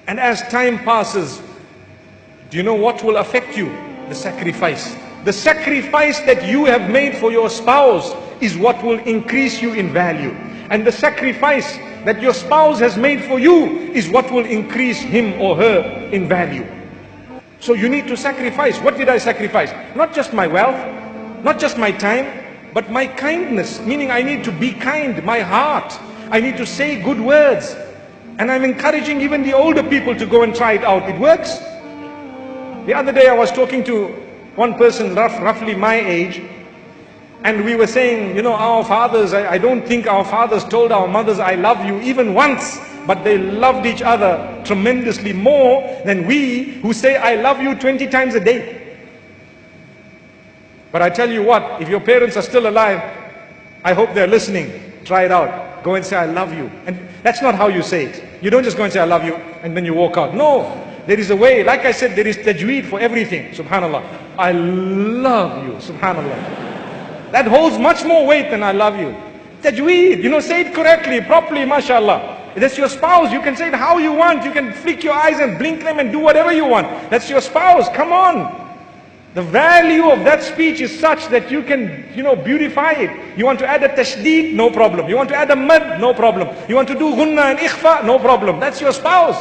And as time passes, do you know what will affect you? The sacrifice. The sacrifice that you have made for your spouse is what will increase you in value. And the sacrifice that your spouse has made for you is what will increase him or her in value. So you need to sacrifice. What did I sacrifice? Not just my wealth, not just my time, but my kindness. Meaning I need to be kind, my heart. I need to say good words. And I'm encouraging even the older people to go and try it out. It works. The other day I was talking to one person roughly my age, and we were saying, you know, our fathers, I don't think our fathers told our mothers, I love you even once, but they loved each other tremendously more than we who say, I love you 20 times a day. But I tell you what, if your parents are still alive, I hope they're listening. Try it out. Go and say, I love you. And that's not how you say it. You don't just go and say, I love you, and then you walk out. No, there is a way. Like I said, there is tajweed for everything. Subhanallah. I love you. Subhanallah. That holds much more weight than I love you. Tajweed, you know, say it correctly, properly, mashallah. That's your spouse. You can say it how you want. You can flick your eyes and blink them and do whatever you want. That's your spouse. Come on. The value of that speech is such that you can, you know, beautify it. You want to add a tashdeed? No problem. You want to add a mad? No problem. You want to do gunna and ikhfa? No problem. That's your spouse.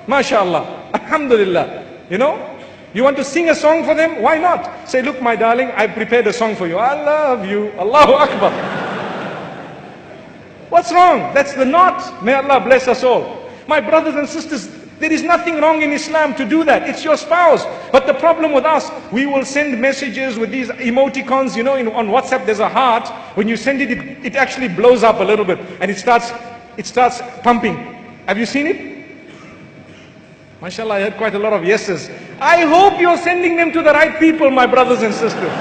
MashaAllah. Alhamdulillah. You know? You want to sing a song for them? Why not? Say, look my darling, I prepared a song for you. I love you. Allahuakbar. What's wrong? That's the knot. May Allah bless us all. My brothers and sisters, there is nothing wrong in Islam to do that. It's your spouse. But the problem with us, we will send messages with these emoticons. You know, on WhatsApp there's a heart. When you send it, it actually blows up a little bit. And it starts pumping. Have you seen it? MashaAllah, I heard quite a lot of yeses. I hope you're sending them to the right people, my brothers and sisters.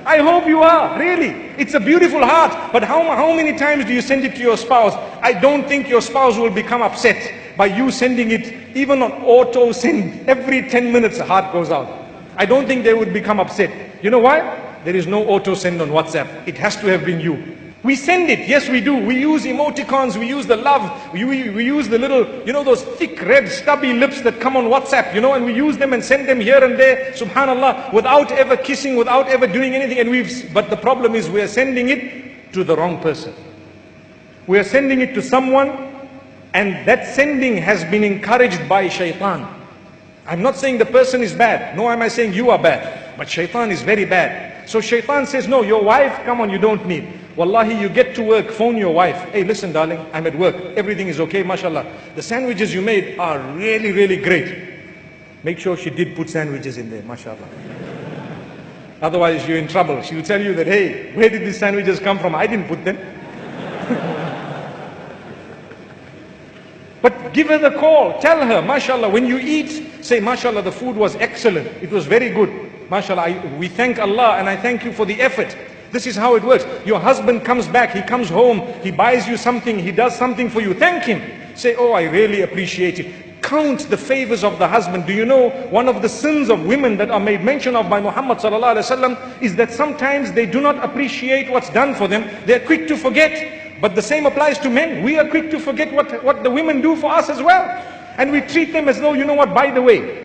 I hope you are, really. It's a beautiful heart. But how many times do you send it to your spouse? I don't think your spouse will become upset by you sending it, even on auto send. Every 10 minutes a heart goes out. I don't think they would become upset. You know why? There is no auto send on WhatsApp. It has to have been you. We send it, yes we do. We use emoticons, we use the love, we use the little, you know, those thick red stubby lips that come on WhatsApp, you know, and we use them and send them here and there, subhanallah, without ever kissing, without ever doing anything. And but the problem is we are sending it to the wrong person. We are sending it to someone, and that sending has been encouraged by shaitan. I'm not saying the person is bad, nor am I saying you are bad, but shaitan is very bad. So shaitan says, no, your wife, come on, you don't need. Wallahi, you get to work, phone your wife. Hey, listen darling, I'm at work. Everything is okay, mashallah. The sandwiches you made are really, really great. Make sure she did put sandwiches in there, mashallah. Otherwise you're in trouble. She will tell you that, hey, where did these sandwiches come from? I didn't put them. But give her the call. Tell her, mashallah, when you eat, say, mashallah, the food was excellent. It was very good. Mashallah, we thank Allah and I thank you for the effort. This is how it works. Your husband comes back, he comes home, he buys you something, he does something for you. Thank him. Say, oh, I really appreciate it. Count the favors of the husband. Do you know one of the sins of women that are made mention of by Muhammad sallallahu alaihi wasallam is that sometimes they do not appreciate what's done for them. They're quick to forget. But the same applies to men. We are quick to forget what the women do for us as well. And we treat them as though, you know what, by the way,